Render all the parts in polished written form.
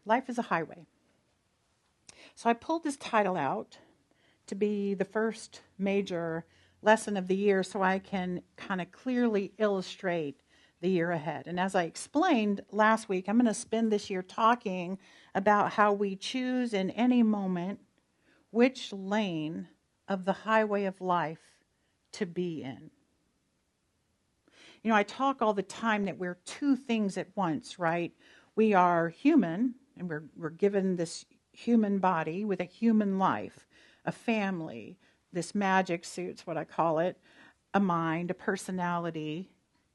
Life is a highway. So I pulled this title out to be the first major lesson of the year so I can kind of clearly illustrate the year ahead. And as I explained last week, I'm going to spend this year talking about how we choose in any moment which lane of the highway of life to be in. You know, I talk all the time that we're two things at once, right? We are human, and we're given this human body with a human life, a family, this magic suit's what I call it, a mind, a personality,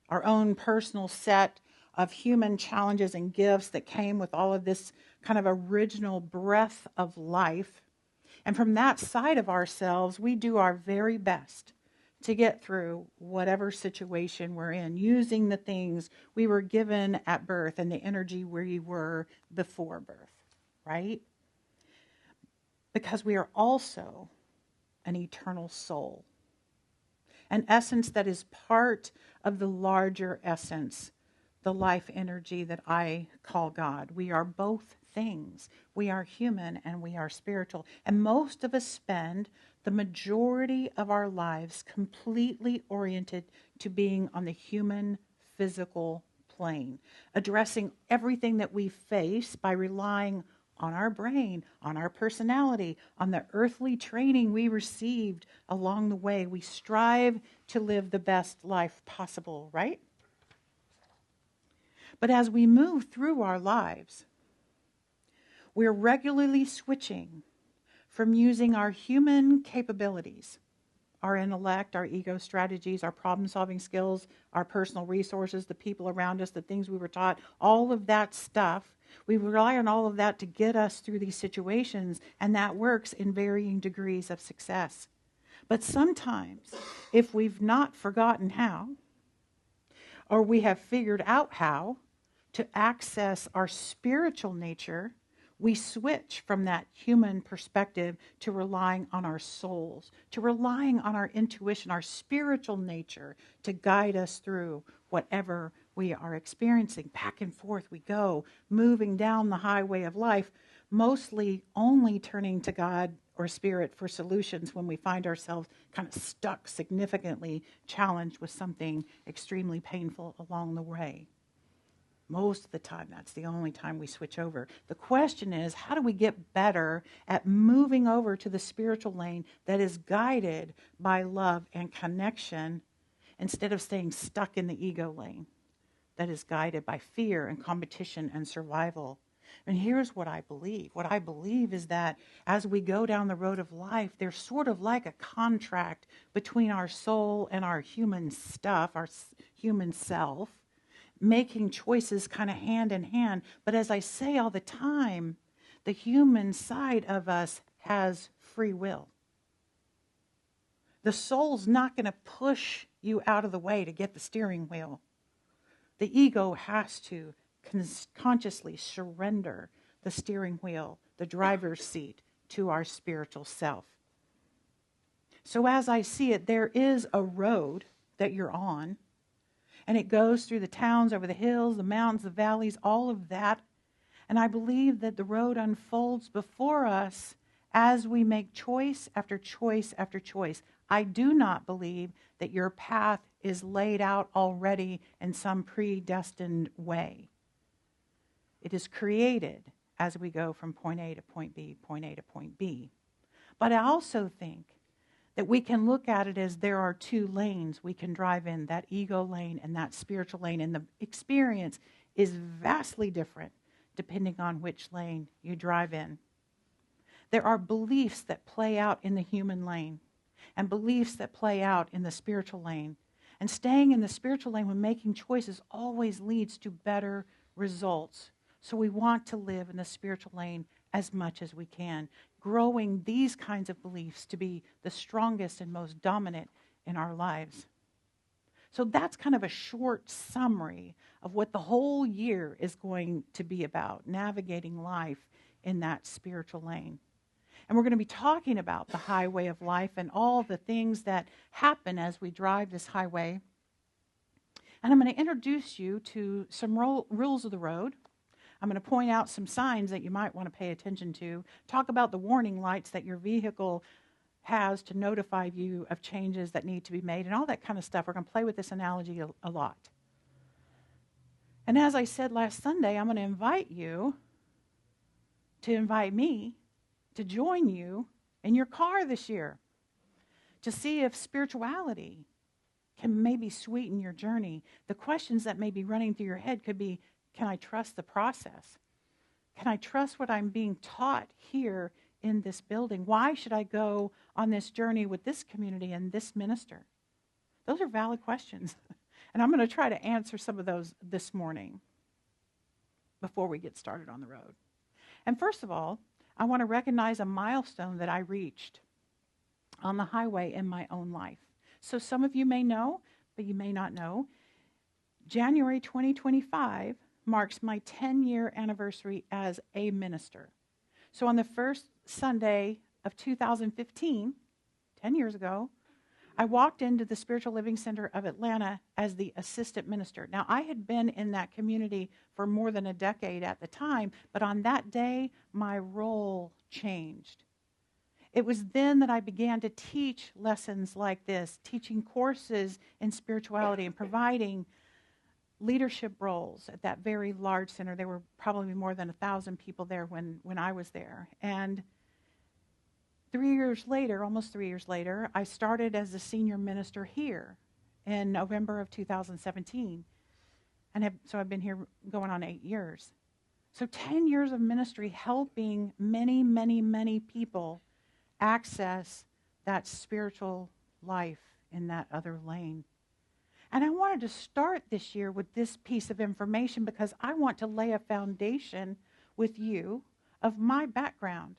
our own personal set of human challenges and gifts that came with all of this kind of original breath of life. And from that side of ourselves, we do our very best to get through whatever situation we're in, using the things we were given at birth and the energy we were before birth, right? Because we are also an eternal soul, an essence that is part of the larger essence, the life energy that I call God. We are both things. We are human and we are spiritual. And most of us spend the majority of our lives completely oriented to being on the human physical plane, addressing everything that we face by relying on our brain, on our personality, on the earthly training we received along the way. We strive to live the best life possible, right? But as we move through our lives, we're regularly switching from using our human capabilities, our intellect, our ego strategies, our problem-solving skills, our personal resources, the people around us, the things we were taught, all of that stuff. We rely on all of that to get us through these situations, and that works in varying degrees of success. But sometimes, if we've not forgotten how, or we have figured out how to access our spiritual nature, we switch from that human perspective to relying on our souls, to relying on our intuition, our spiritual nature to guide us through whatever we are experiencing. Back and forth we go, moving down the highway of life, mostly only turning to God or spirit for solutions when we find ourselves kind of stuck, significantly challenged with something extremely painful along the way. Most of the time, that's the only time we switch over. The question is, how do we get better at moving over to the spiritual lane that is guided by love and connection instead of staying stuck in the ego lane that is guided by fear and competition and survival? And here's what I believe. What I believe is that as we go down the road of life, there's sort of like a contract between our soul and our human stuff, our human self, making choices kind of hand in hand. But as I say all the time, the human side of us has free will. The soul's not going to push you out of the way to get the steering wheel. The ego has to consciously surrender the steering wheel, the driver's seat, to our spiritual self. So as I see it, there is a road that you're on, and it goes through the towns, over the hills, the mountains, the valleys, all of that. And I believe that the road unfolds before us as we make choice after choice after choice. I do not believe that your path is laid out already in some predestined way. It is created as we go from point A to point B, point A to point B. But I also think that we can look at it as there are two lanes we can drive in, that ego lane and that spiritual lane. And the experience is vastly different depending on which lane you drive in. There are beliefs that play out in the human lane and beliefs that play out in the spiritual lane. And staying in the spiritual lane when making choices always leads to better results. So we want to live in the spiritual lane as much as we can, growing these kinds of beliefs to be the strongest and most dominant in our lives. So that's kind of a short summary of what the whole year is going to be about, navigating life in that spiritual lane. And we're going to be talking about the highway of life and all the things that happen as we drive this highway. And I'm going to introduce you to some rules of the road. I'm going to point out some signs that you might want to pay attention to, talk about the warning lights that your vehicle has to notify you of changes that need to be made, and all that kind of stuff. We're going to play with this analogy a lot. And as I said last Sunday, I'm going to invite you to invite me to join you in your car this year to see if spirituality can maybe sweeten your journey. The questions that may be running through your head could be, can I trust the process? Can I trust what I'm being taught here in this building? Why should I go on this journey with this community and this minister? Those are valid questions. And I'm going to try to answer some of those this morning before we get started on the road. And first of all, I want to recognize a milestone that I reached on the highway in my own life. So some of you may know, but you may not know. January 2025 marks my 10-year anniversary as a minister. So on the first Sunday of 2015, 10 years ago, I walked into the Spiritual Living Center of Atlanta as the assistant minister. Now, I had been in that community for more than a decade at the time, but on that day, my role changed. It was then that I began to teach lessons like this, teaching courses in spirituality and providing leadership roles at that very large center. There were probably more than 1,000 people there when I was there. And 3 years later, almost 3 years later, I started as the senior minister here in November of 2017. And so I've been here going on 8 years. So 10 years of ministry helping many, many, many people access that spiritual life in that other lane. And I wanted to start this year with this piece of information because I want to lay a foundation with you of my background,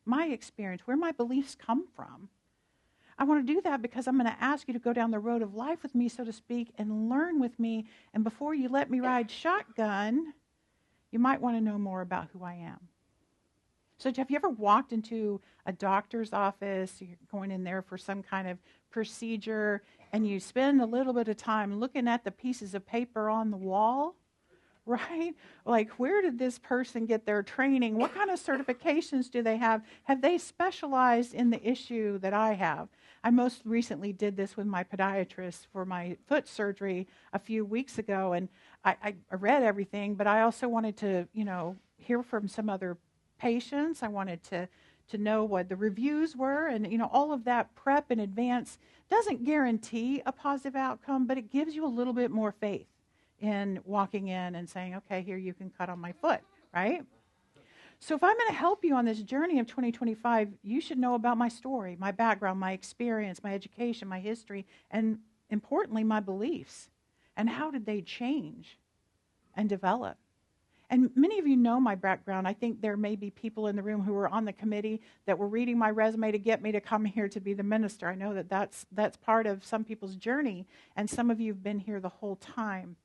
my experience, where my beliefs come from. I want to do that because I'm going to ask you to go down the road of life with me, so to speak, and learn with me. And before you let me ride shotgun, you might want to know more about who I am. So have you ever walked into a doctor's office, you're going in there for some kind of procedure, and you spend a little bit of time looking at the pieces of paper on the wall, right? Like, where did this person get their training? What kind of certifications do they have? Have they specialized in the issue that I have? I most recently did this with my podiatrist for my foot surgery a few weeks ago, and I read everything, but I also wanted to, hear from some other patients. I wanted to know what the reviews were, and all of that prep in advance doesn't guarantee a positive outcome, but it gives you a little bit more faith in walking in and saying, okay, here, you can cut on my foot, right? So if I'm going to help you on this journey of 2025, you should know about my story, my background, my experience, my education, my history, and importantly, my beliefs. And how did they change and develop? And many of you know my background. I think there may be people in the room who were on the committee that were reading my resume to get me to come here to be the minister. I know that that's part of some people's journey, and some of you have been here the whole time.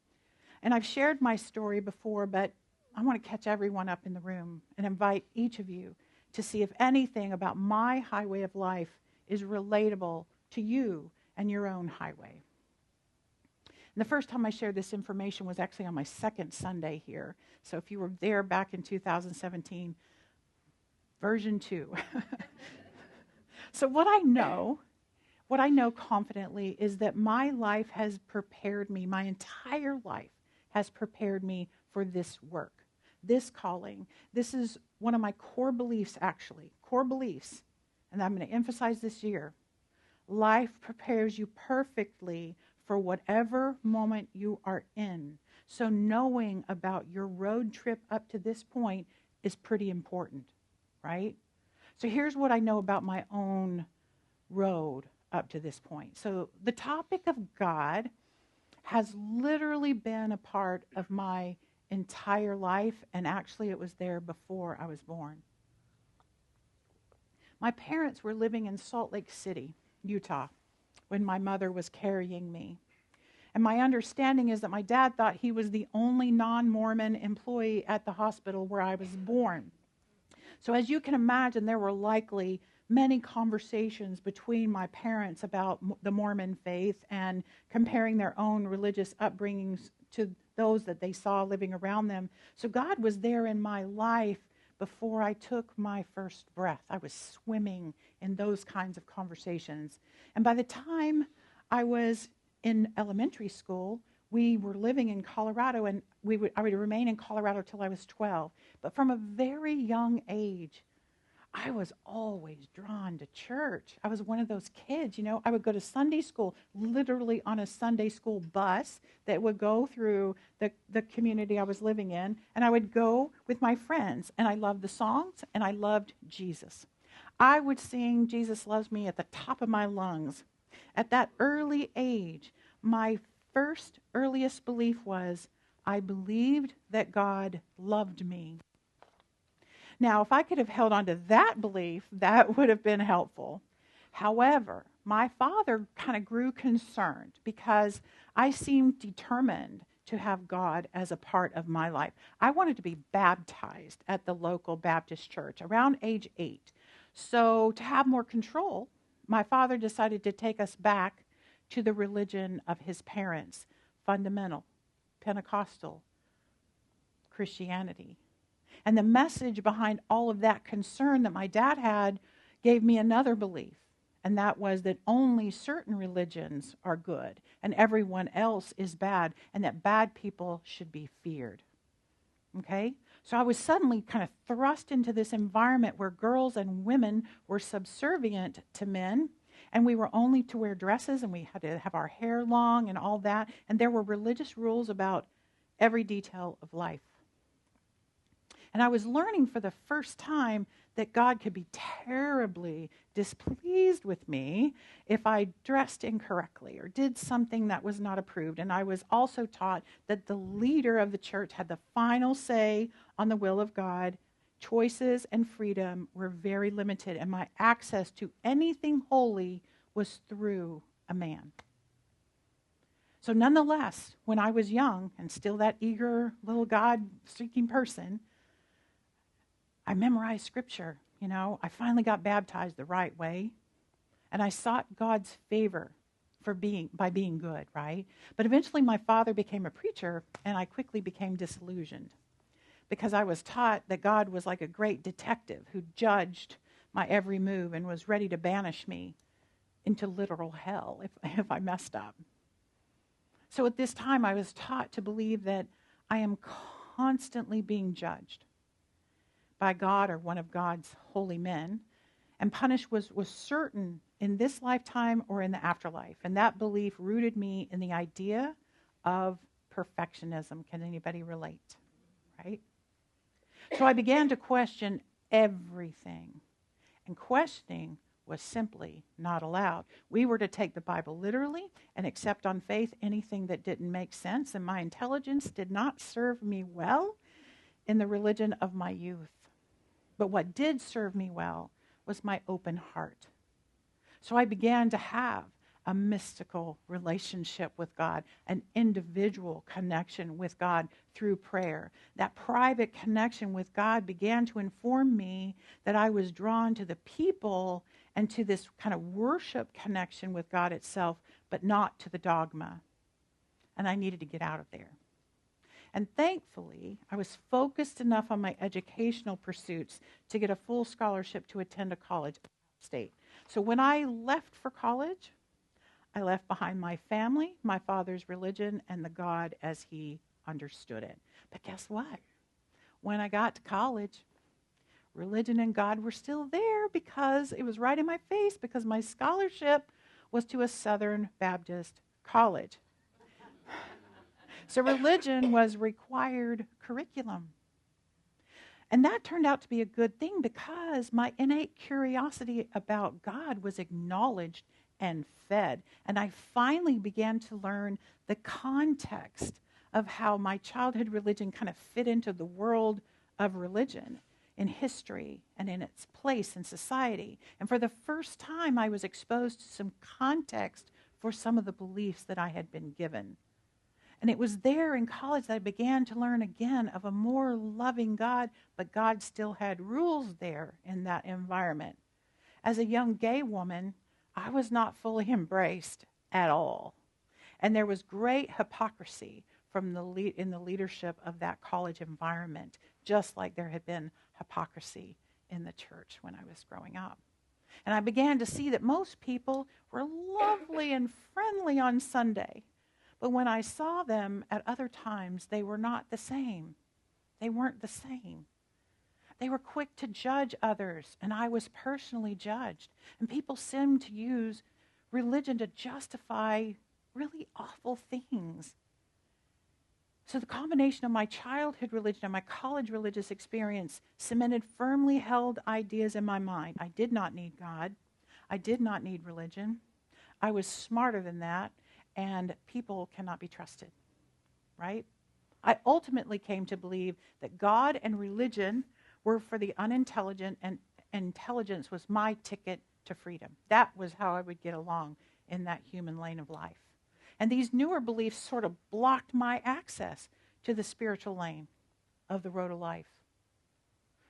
And I've shared my story before, but I want to catch everyone up in the room and invite each of you to see if anything about my highway of life is relatable to you and your own highway. And the first time I shared this information was actually on my second Sunday here. So if you were there back in 2017, version 2. So what I know confidently is that my life has prepared me, my entire life has prepared me for this work, this calling. This is one of my core beliefs, actually, and I'm going to emphasize this year. Life prepares you perfectly for whatever moment you are in. So knowing about your road trip up to this point is pretty important, right? So here's what I know about my own road up to this point. So the topic of God has literally been a part of my entire life, and actually it was there before I was born. My parents were living in Salt Lake City, Utah, when my mother was carrying me. And my understanding is that my dad thought he was the only non-Mormon employee at the hospital where I was born. So as you can imagine, there were likely many conversations between my parents about the Mormon faith and comparing their own religious upbringings to those that they saw living around them. So God was there in my life before I took my first breath. I was swimming in those kinds of conversations. And by the time I was in elementary school, we were living in Colorado, and I would remain in Colorado till I was 12. But from a very young age, I was always drawn to church. I was one of those kids, I would go to Sunday school, literally on a Sunday school bus that would go through the community I was living in, and I would go with my friends, and I loved the songs, and I loved Jesus. I would sing Jesus Loves Me at the top of my lungs. At that early age, my earliest belief was I believed that God loved me. Now, if I could have held on to that belief, that would have been helpful. However, my father kind of grew concerned because I seemed determined to have God as a part of my life. I wanted to be baptized at the local Baptist church around age 8. So to have more control, my father decided to take us back to the religion of his parents, fundamental, Pentecostal Christianity. And the message behind all of that concern that my dad had gave me another belief, and that was that only certain religions are good and everyone else is bad, and that bad people should be feared. Okay? So I was suddenly kind of thrust into this environment where girls and women were subservient to men, and we were only to wear dresses, and we had to have our hair long and all that, and there were religious rules about every detail of life. And I was learning for the first time that God could be terribly displeased with me if I dressed incorrectly or did something that was not approved. And I was also taught that the leader of the church had the final say on the will of God. Choices and freedom were very limited, and my access to anything holy was through a man. So nonetheless, when I was young and still that eager little God-seeking person, I memorized scripture, I finally got baptized the right way, and I sought God's favor by being good, right? But eventually my father became a preacher, and I quickly became disillusioned because I was taught that God was like a great detective who judged my every move and was ready to banish me into literal hell if I messed up. So at this time, I was taught to believe that I am constantly being judged by God or one of God's holy men, and punished was certain in this lifetime or in the afterlife. And that belief rooted me in the idea of perfectionism. Can anybody relate? Right? So I began to question everything. And questioning was simply not allowed. We were to take the Bible literally and accept on faith anything that didn't make sense, and my intelligence did not serve me well in the religion of my youth. But what did serve me well was my open heart. So I began to have a mystical relationship with God, an individual connection with God through prayer. That private connection with God began to inform me that I was drawn to the people and to this kind of worship connection with God itself, but not to the dogma. And I needed to get out of there. And thankfully, I was focused enough on my educational pursuits to get a full scholarship to attend a college at State. So when I left for college, I left behind my family, my father's religion, and the God as he understood it. But guess what? When I got to college, religion and God were still there because it was right in my face, because my scholarship was to a Southern Baptist college. So religion was required curriculum. And that turned out to be a good thing because my innate curiosity about God was acknowledged and fed. And I finally began to learn the context of how my childhood religion kind of fit into the world of religion in history and in its place in society. And for the first time, I was exposed to some context for some of the beliefs that I had been given. And it was there in college that I began to learn again of a more loving God, but God still had rules there in that environment. As a young gay woman, I was not fully embraced at all. And there was great hypocrisy from in the leadership of that college environment, just like there had been hypocrisy in the church when I was growing up. And I began to see that most people were lovely and friendly on Sunday, but when I saw them at other times, they were not the same. They weren't the same. They were quick to judge others, and I was personally judged. And people seemed to use religion to justify really awful things. So the combination of my childhood religion and my college religious experience cemented firmly held ideas in my mind. I did not need God. I did not need religion. I was smarter than that, and people cannot be trusted, right? I ultimately came to believe that God and religion were for the unintelligent, and intelligence was my ticket to freedom. That was how I would get along in that human lane of life. And these newer beliefs sort of blocked my access to the spiritual lane of the road of life.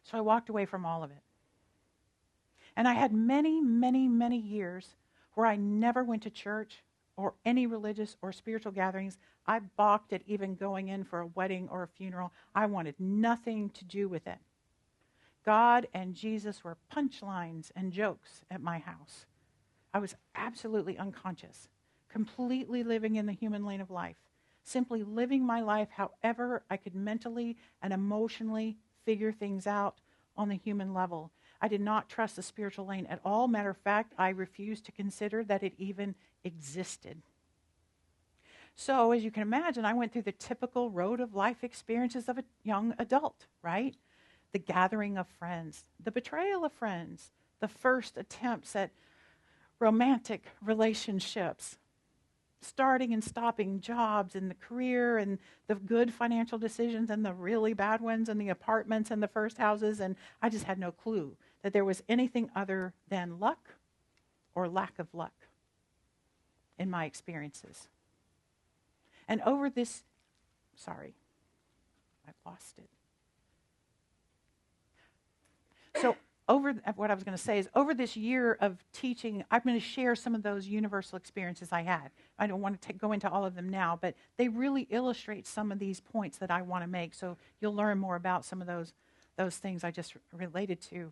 So I walked away from all of it. And I had many, many, many years where I never went to church or any religious or spiritual gatherings. I balked at even going in for a wedding or a funeral. I wanted nothing to do with it. God and Jesus were punchlines and jokes at my house. I was absolutely unconscious, completely living in the human lane of life, simply living my life however I could mentally and emotionally figure things out on the human level. I did not trust the spiritual lane at all. Matter of fact, I refused to consider that it even existed. So, as you can imagine, I went through the typical road of life experiences of a young adult, right? The gathering of friends, the betrayal of friends, the first attempts at romantic relationships, starting and stopping jobs and the career and the good financial decisions and the really bad ones and the apartments and the first houses. And I just had no clue that there was anything other than luck or lack of luck in my experiences. And over this, I lost it. So what I was going to say is over this year of teaching, I'm going to share some of those universal experiences I had. I don't want to go into all of them now, but they really illustrate some of these points that I want to make. So you'll learn more about some of those things I just related to.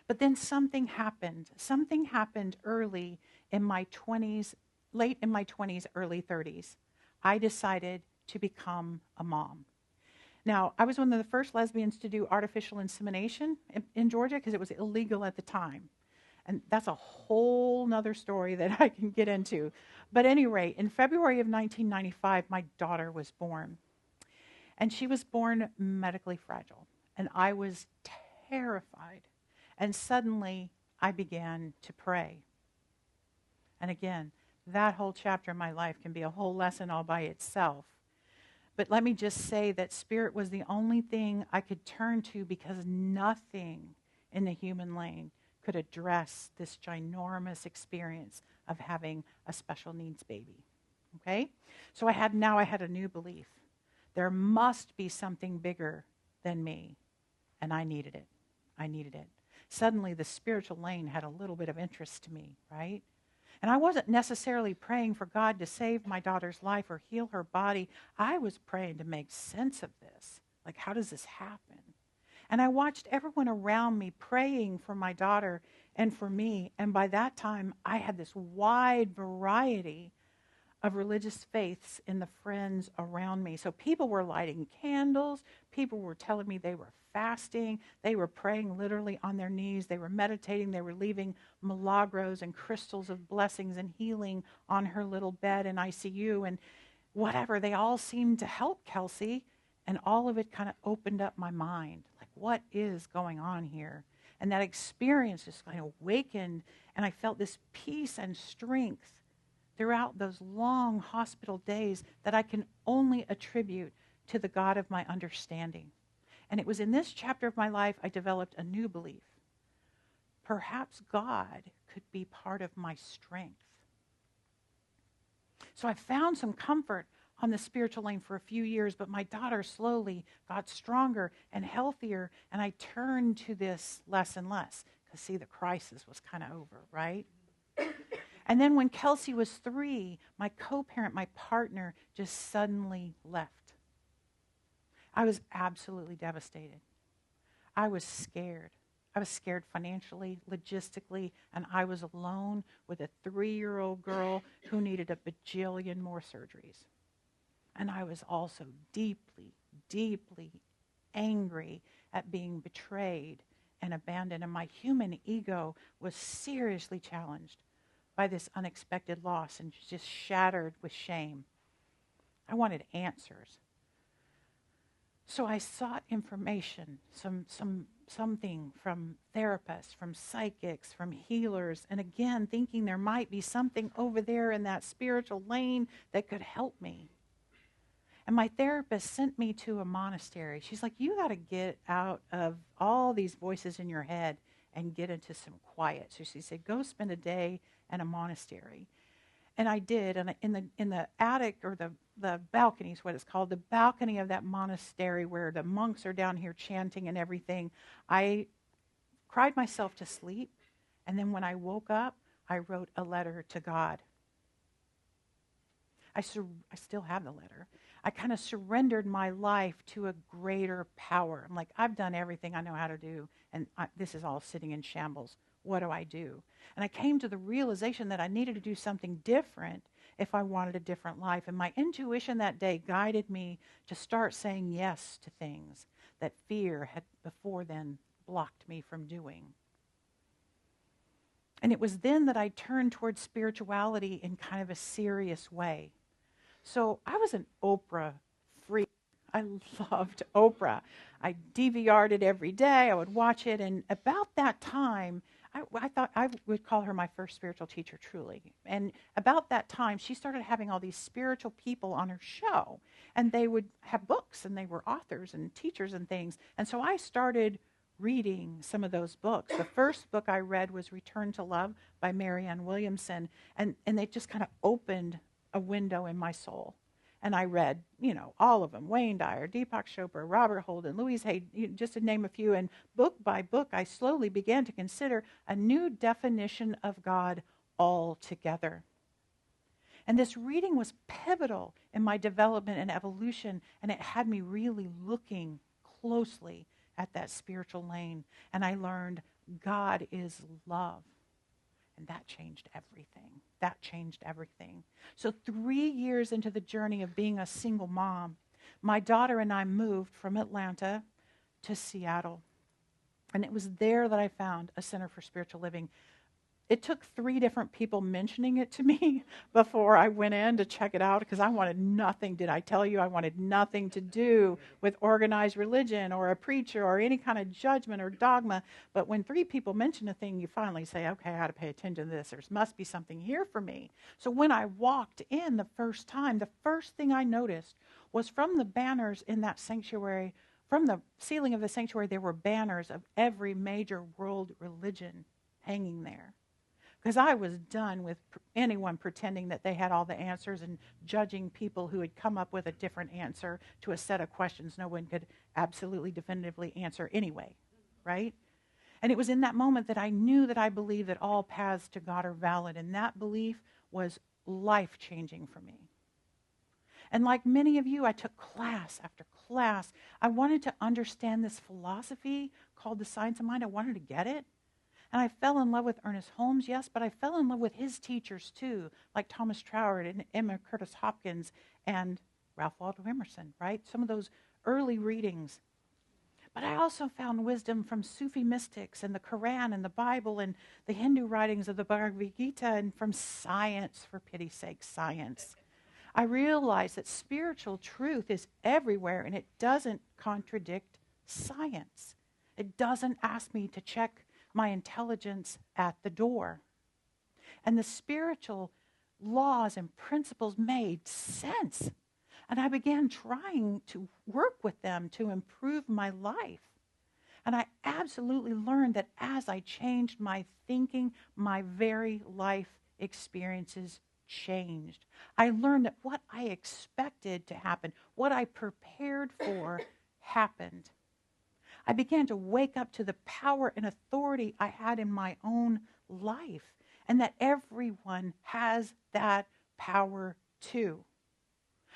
But then something happened. Something happened early in my 20s, late in my 20s, early 30s. I decided to become a mom. Now, I was one of the first lesbians to do artificial insemination in Georgia because it was illegal at the time. And that's a whole nother story that I can get into. But at any rate, in February of 1995, my daughter was born. And she was born medically fragile. And I was terrified. And suddenly, I began to pray. And again, that whole chapter in my life can be a whole lesson all by itself. But let me just say that spirit was the only thing I could turn to because nothing in the human lane could address this ginormous experience of having a special needs baby. Okay? So I had a new belief. There must be something bigger than me, and I needed it. I needed it. Suddenly the spiritual lane had a little bit of interest to me, right? And I wasn't necessarily praying for God to save my daughter's life or heal her body. I was praying to make sense of this. Like, how does this happen? And I watched everyone around me praying for my daughter and for me. And by that time, I had this wide variety of religious faiths in the friends around me. So people were lighting candles. People were telling me they were fasting. They were praying literally on their knees. They were meditating. They were leaving milagros and crystals of blessings and healing on her little bed in ICU and whatever. They all seemed to help Kelsey, and all of it kind of opened up my mind. Like, what is going on here? And that experience just kind of awakened, and I felt this peace and strength throughout those long hospital days that I can only attribute to the God of my understanding. And it was in this chapter of my life I developed a new belief. Perhaps God could be part of my strength. So I found some comfort on the spiritual lane for a few years, but my daughter slowly got stronger and healthier, and I turned to this less and less. Because, see, the crisis was kind of over, right? And then when Kelsey was 3, my co-parent, my partner, just suddenly left. I was absolutely devastated. I was scared. I was scared financially, logistically, and I was alone with a 3-year-old girl who needed a bajillion more surgeries. And I was also deeply, deeply angry at being betrayed and abandoned. And my human ego was seriously challenged by this unexpected loss and just shattered with shame. I wanted answers. So I sought information, something from therapists, from psychics, from healers, and again, thinking there might be something over there in that spiritual lane that could help me. And my therapist sent me to a monastery. She's like, you got to get out of all these voices in your head and get into some quiet. So she said, go spend a day in a monastery. And I did. And in the attic, or the balcony is what it's called, the balcony of that monastery where the monks are down here chanting and everything, I cried myself to sleep. And then when I woke up, I wrote a letter to God. I still have the letter. I kind of surrendered my life to a greater power. I'm like, I've done everything I know how to do, and this is all sitting in shambles. What do I do? And I came to the realization that I needed to do something different if I wanted a different life. And my intuition that day guided me to start saying yes to things that fear had before then blocked me from doing. And it was then that I turned towards spirituality in kind of a serious way. So I was an Oprah freak. I loved Oprah. I DVR'd it every day. I would watch it. And about that time, I thought I would call her my first spiritual teacher, truly. And about that time, she started having all these spiritual people on her show. And they would have books, and they were authors and teachers and things. And so I started reading some of those books. The first book I read was Return to Love by Marianne Williamson. And they just kind of opened a window in my soul. And I read, all of them, Wayne Dyer, Deepak Chopra, Robert Holden, Louise Hay, just to name a few. And book by book, I slowly began to consider a new definition of God altogether. And this reading was pivotal in my development and evolution, and it had me really looking closely at that spiritual lane. And I learned God is love. And that changed everything. That changed everything. So 3 years into the journey of being a single mom, my daughter and I moved from Atlanta to Seattle. And it was there that I found a Center for Spiritual Living. It took 3 different people mentioning it to me before I went in to check it out, because I wanted nothing, did I tell you, I wanted nothing to do with organized religion or a preacher or any kind of judgment or dogma. But when 3 people mention a thing, you finally say, okay, I got to pay attention to this. There must be something here for me. So when I walked in the first time, the first thing I noticed was from the banners in that sanctuary, from the ceiling of the sanctuary, there were banners of every major world religion hanging there. Because I was done with anyone pretending that they had all the answers and judging people who had come up with a different answer to a set of questions no one could absolutely definitively answer anyway, right? And it was in that moment that I knew that I believed that all paths to God are valid, and that belief was life-changing for me. And like many of you, I took class after class. I wanted to understand this philosophy called the science of mind. I wanted to get it. And I fell in love with Ernest Holmes, yes, but I fell in love with his teachers too, like Thomas Troward and Emma Curtis Hopkins and Ralph Waldo Emerson, right? Some of those early readings. But I also found wisdom from Sufi mystics and the Quran and the Bible and the Hindu writings of the Bhagavad Gita, and from science, for pity's sake, science. I realized that spiritual truth is everywhere, and it doesn't contradict science. It doesn't ask me to check my intelligence at the door. And the spiritual laws and principles made sense. And I began trying to work with them to improve my life. And I absolutely learned that as I changed my thinking, my very life experiences changed. I learned that what I expected to happen, what I prepared for, happened. I began to wake up to the power and authority I had in my own life. and that everyone has that power too.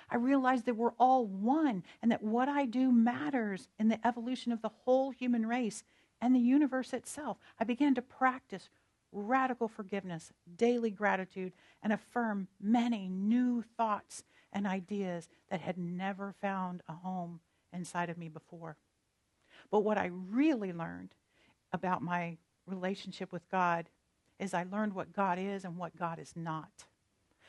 I realized that we're all one and that what I do matters in the evolution of the whole human race and the universe itself. I began to practice radical forgiveness, daily gratitude, and affirm many new thoughts and ideas that had never found a home inside of me before. But what I really learned about my relationship with God is I learned what God is and what God is not.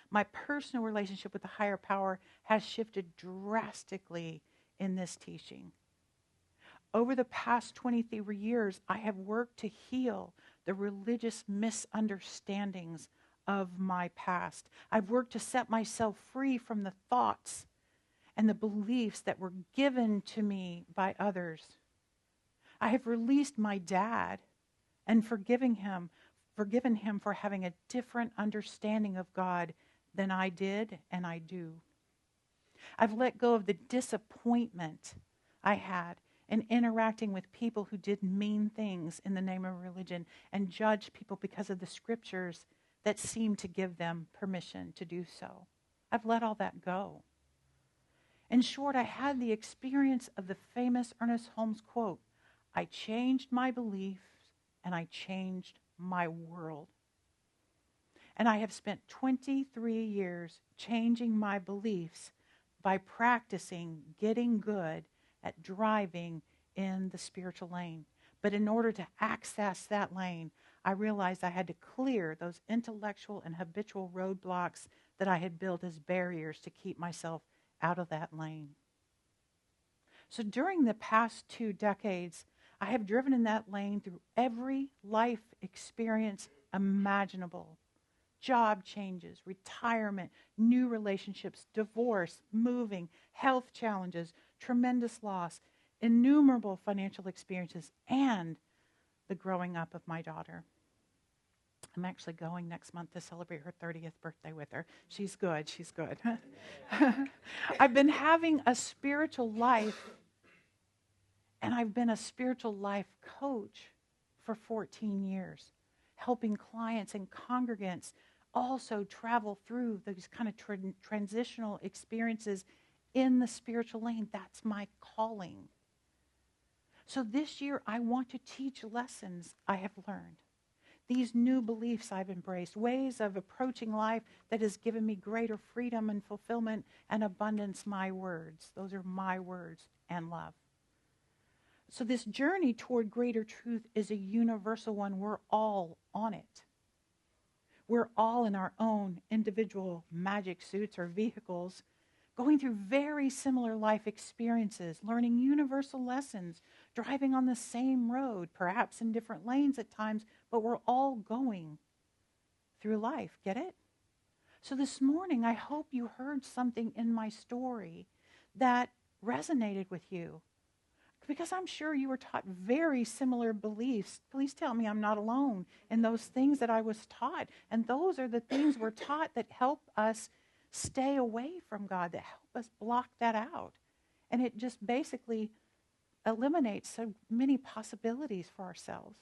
My personal relationship with the higher power has shifted drastically in this teaching. Over the past 23 years, I have worked to heal the religious misunderstandings of my past. I've worked to set myself free from the thoughts and the beliefs that were given to me by others. I have released my dad and forgiven him for having a different understanding of God than I did and I do. I've let go of the disappointment I had in interacting with people who did mean things in the name of religion and judged people because of the scriptures that seemed to give them permission to do so. I've let all that go. In short, I had the experience of the famous Ernest Holmes quote, "I changed my beliefs and I changed my world." And I have spent 23 years changing my beliefs by practicing getting good at driving in the spiritual lane. But in order to access that lane, I realized I had to clear those intellectual and habitual roadblocks that I had built as barriers to keep myself out of that lane. So during the past 2 decades, I have driven in that lane through every life experience imaginable. Job changes, retirement, new relationships, divorce, moving, health challenges, tremendous loss, innumerable financial experiences, and the growing up of my daughter. I'm actually going next month to celebrate her 30th birthday with her. She's good. I've been having a spiritual life, and I've been a spiritual life coach for 14 years, helping clients and congregants also travel through these kind of transitional experiences in the spiritual lane. That's my calling. So this year, I want to teach lessons I have learned. These new beliefs I've embraced, ways of approaching life that has given me greater freedom and fulfillment and abundance, my words. Those are my words, and love. So this journey toward greater truth is a universal one. We're all on it. We're all in our own individual magic suits or vehicles, going through very similar life experiences, learning universal lessons, driving on the same road, perhaps in different lanes at times, but we're all going through life. Get it? So this morning, I hope you heard something in my story that resonated with you, because I'm sure you were taught very similar beliefs. Please tell me I'm not alone in those things that I was taught. And those are the things we're taught that help us stay away from God, that help us block that out. And it just basically eliminates so many possibilities for ourselves.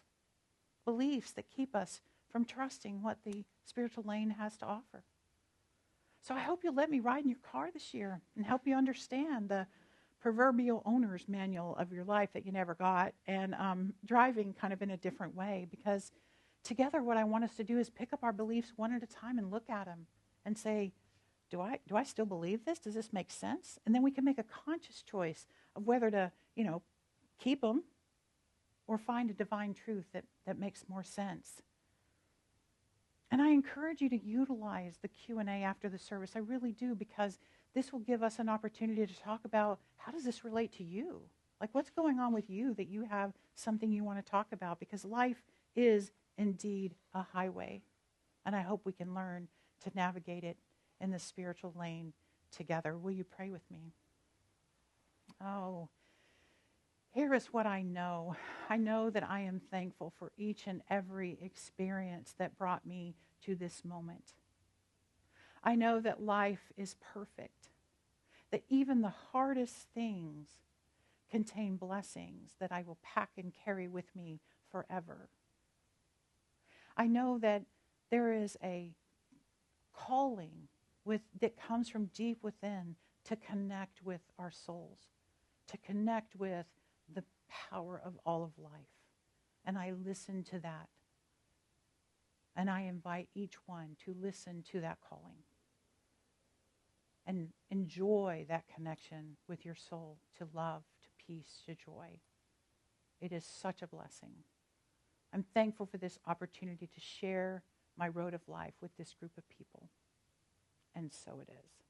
Beliefs that keep us from trusting what the spiritual lane has to offer. So I hope you'll let me ride in your car this year and help you understand the proverbial owner's manual of your life that you never got, and driving kind of in a different way, because together what I want us to do is pick up our beliefs one at a time and look at them and say, do I still believe this? Does this make sense? And then we can make a conscious choice of whether to, keep them or find a divine truth that makes more sense. And I encourage you to utilize the Q&A after the service. I really do, because this will give us an opportunity to talk about, how does this relate to you? Like, what's going on with you that you have something you want to talk about? Because life is indeed a highway. And I hope we can learn to navigate it in the spiritual lane together. Will you pray with me? Oh, here is what I know. I know that I am thankful for each and every experience that brought me to this moment. I know that life is perfect, that even the hardest things contain blessings that I will pack and carry with me forever. I know that There is a calling that comes from deep within to connect with our souls, to connect with the power of all of life. And I listen to that. And I invite each one to listen to that calling and enjoy that connection with your soul, to love, to peace, to joy. It is such a blessing. I'm thankful for this opportunity to share my road of life with this group of people. And so it is.